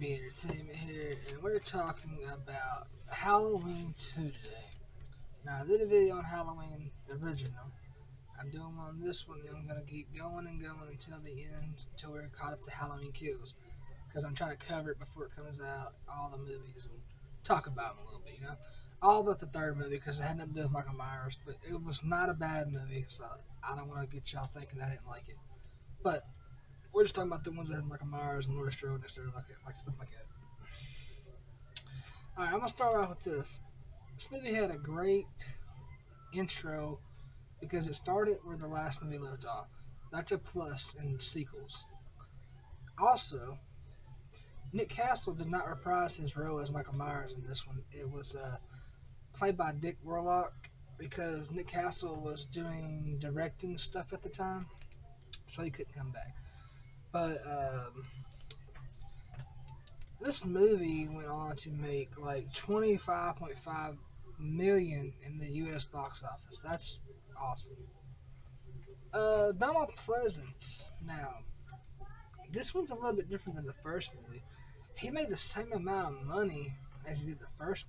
KB Entertainment here, and we're talking about Halloween 2 today. Now, I did a video on Halloween, the original. I'm doing one on this one, and I'm going to keep going and going until the end, until we're caught up to Halloween Kills. Because I'm trying to cover it before it comes out, all the movies, and talk about them a little bit, All but the third movie, because it had nothing to do with Michael Myers, but it was not a bad movie, so I don't want to get y'all thinking I didn't like it. But we're just talking about the ones that had Michael Myers and Laurie Strode and stuff like that. Alright, I'm gonna start off with this. This movie had a great intro because it started where the last movie left off. That's a plus in sequels. Also, Nick Castle did not reprise his role as Michael Myers in this one. It was played by Dick Warlock because Nick Castle was doing directing stuff at the time, so he couldn't come back. But this movie went on to make like 25.5 million in the U.S. box office. That's awesome. Donald Pleasance. Now, this one's a little bit different than the first movie. He made the same amount of money as he did the first,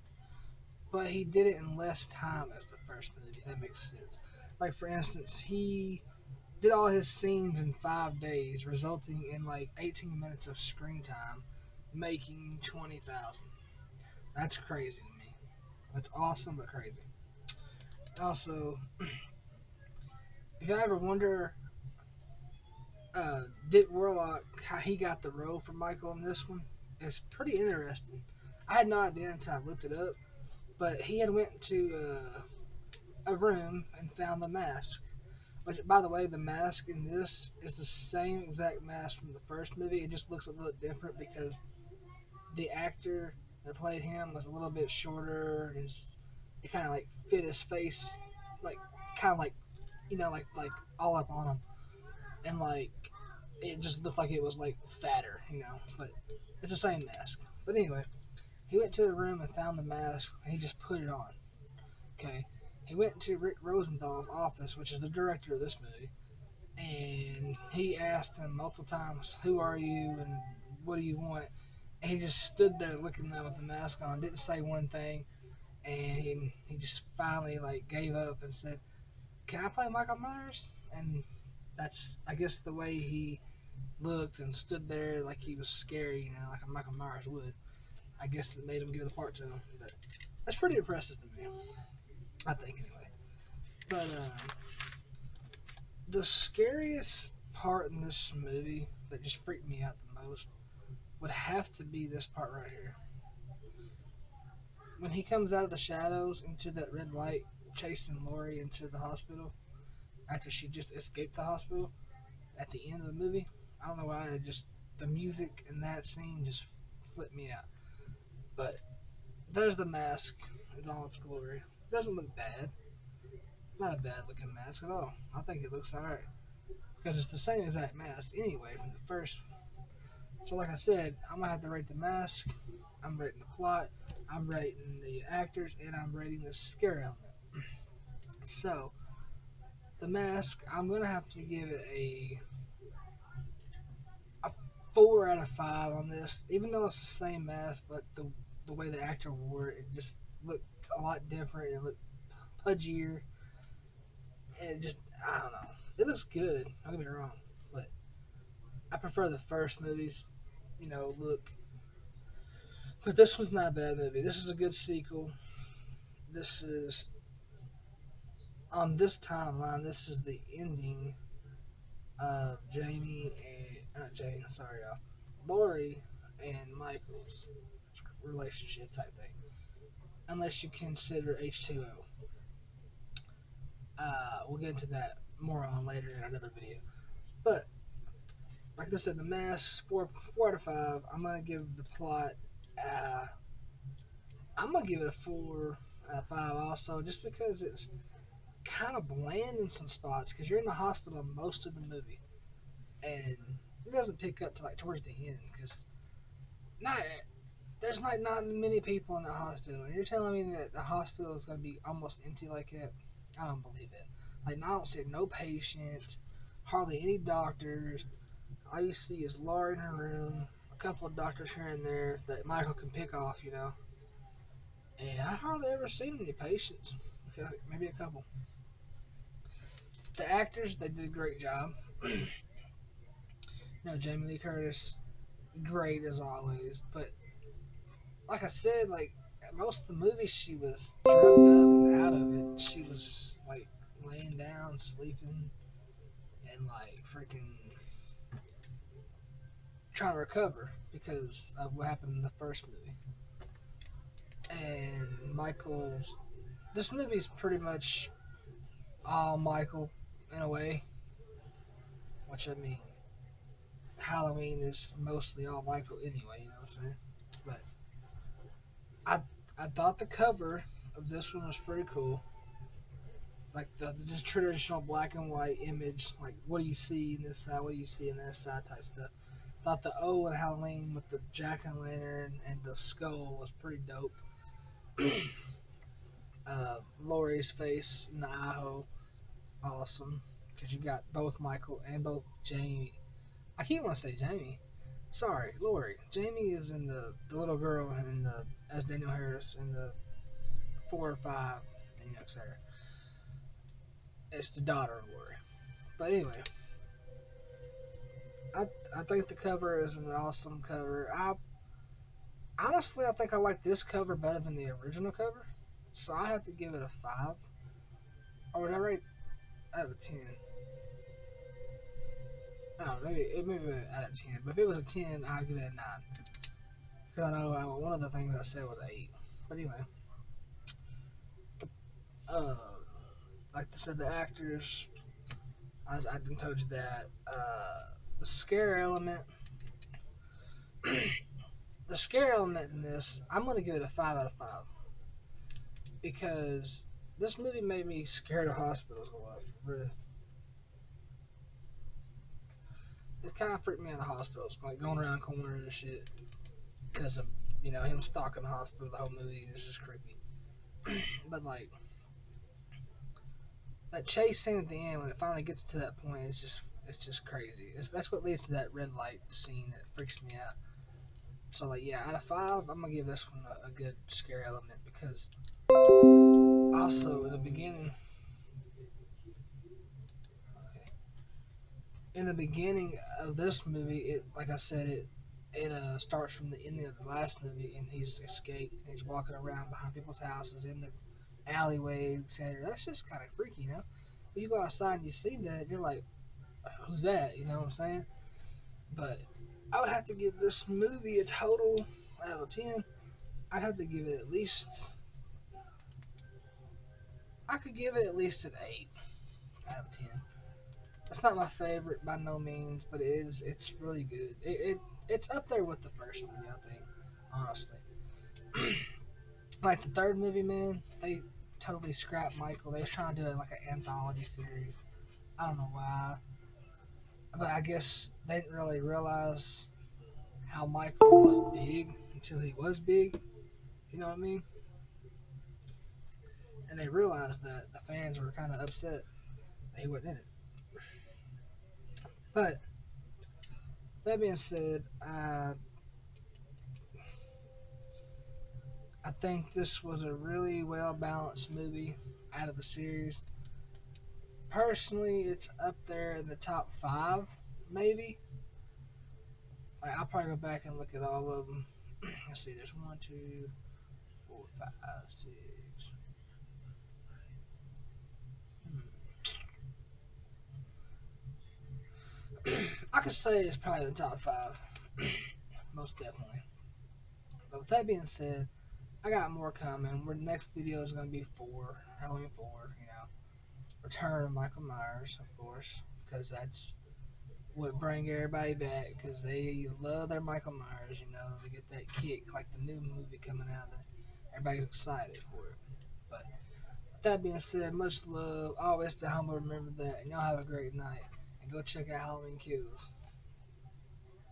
but he did it in less time as the first movie. If that makes sense. Like for instance, he did all his scenes in 5 days, resulting in like 18 minutes of screen time, making 20,000. That's crazy to me. That's awesome but crazy. Also, if you ever wonder Dick Warlock, how he got the role for Michael in this one, it's pretty interesting. I had no idea until I looked it up, but he had went to a room and found the mask. Which, by the way, the mask in this is the same exact mask from the first movie. It just looks a little different because the actor that played him was a little bit shorter. And it kind of like fit his face, like kind of like like all up on him, and like it just looked like it was like fatter. But it's the same mask. But anyway, he went to the room and found the mask, and he just put it on. Okay, he went to Rick Rosenthal's office, which is the director of this movie, and he asked him multiple times, "Who are you and what do you want?" And he just stood there looking at him with the mask on, didn't say one thing, and he just finally like gave up and said, "Can I play Michael Myers?" And that's, I guess, the way he looked and stood there like he was scary, like a Michael Myers would. I guess it made him give the part to him, but that's pretty impressive to me, I think, anyway. But the scariest part in this movie that just freaked me out the most would have to be this part right here. When he comes out of the shadows into that red light, chasing Laurie into the hospital after she just escaped the hospital at the end of the movie. I don't know why, the music in that scene just flipped me out. But there's the mask in all its glory. It doesn't look bad. Not a bad looking mask at all. I think it looks alright. Because it's the same exact mask anyway from the first. So like I said, I'm going to have to rate the mask. I'm rating the plot. I'm rating the actors. And I'm rating the scare element. So, the mask, I'm going to have to give it a 4 out of 5 on this. Even though it's the same mask, but the way the actor wore it, it just looked a lot different. It looked pudgier. And it just, I don't know. It looks good, don't get me wrong. But I prefer the first movie's, look. But this one's not a bad movie. This is a good sequel. This is, on this timeline, this is the ending of Laurie and Michael's relationship type thing. Unless you consider H2O. We'll get into that more on later in another video. But like I said, the mask, 4 out of 5. I'm gonna give the plot. I'm gonna give it a 4 out of 5 also, just because it's kind of bland in some spots. Because you're in the hospital most of the movie, and it doesn't pick up to like towards the end. Because not there's like not many people in the hospital. And you're telling me that the hospital is gonna be almost empty like that? I don't believe it. Like I don't see no patients, hardly any doctors. All you see is Laura in her room, a couple of doctors here and there that Michael can pick off, you know. And I hardly ever seen any patients. Maybe a couple. The actors, they did a great job. You know, Jamie Lee Curtis, great as always. But like I said, like most of the movie, she was drugged up and out of it. She was like laying down, sleeping, and like freaking trying to recover because of what happened in the first movie. And Michael's this movie's pretty much all Michael in a way, which I mean, Halloween is mostly all Michael anyway. You know what I'm saying? But I I thought the cover of this one was pretty cool. Like the just traditional black and white image, like what do you see in this side, what do you see in that side type stuff. Thought the O in Halloween with the jack-o'-lantern and the skull was pretty dope. Laurie's face in the eye hole, awesome. Because you got both Michael and both Jamie. I keep want to say Jamie. Sorry, Laurie. Jamie is in the little girl in the as Daniel Harris in the 4 or 5, and you know, etc. It's the daughter of Laurie. But anyway, I I think the cover is an awesome cover. I think I like this cover better than the original cover, so I have to give it a 5. Or would I rate out of 10? I don't know, maybe out of 10. But if it was a 10, I'd give it a 9. Because I know one of the things I said was 8. But anyway, uh, like I said, the actors, I didn't told you that. The scare element, the scare element in this, I'm gonna give it a 5 out of 5 because this movie made me scared of hospitals a lot. For real. It kind of freaked me out of hospitals, like going around corners and shit, because of him stalking the hospital the whole movie. It's just creepy. But like that chase scene at the end when it finally gets to that point, it's just crazy. That's what leads to that red light scene that freaks me out. So like yeah, out of 5, I'm gonna give this one a good scare element because also in the beginning, okay, in the beginning of this movie, it like I said, it starts from the ending of the last movie, and he's escaped. And he's walking around behind people's houses in the alleyways, etc. That's just kind of freaky, you know. When you go outside and you see that, you're like, "Who's that?" You know what I'm saying? But I would have to give this movie a total out of 10. I'd have to give it at least. I could give it at least an 8 out of 10. It's not my favorite by no means, but it's really good. It's up there with the first movie, I think, honestly. Like the third movie, man, they totally scrapped Michael. They was trying to do like an anthology series. I don't know why, but I guess they didn't really realize how Michael was big until he was big. You know what I mean? And they realized that the fans were kind of upset that he wasn't in it. But that being said, I think this was a really well balanced movie out of the series. Personally, it's up there in the top 5, maybe. Like, I'll probably go back and look at all of them. Let's see, there's 1, 2, 4, 5, 6. I could say it's probably the top 5, most definitely. But with that being said, I got more coming. Our next video is going to be Halloween 4, Return of Michael Myers, of course, because that's what bring everybody back, because they love their Michael Myers, they get that kick, like the new movie coming out there. Everybody's excited for it. But with that being said, much love. Always stay humble, remember that, and y'all have a great night. And go check out Halloween Kills.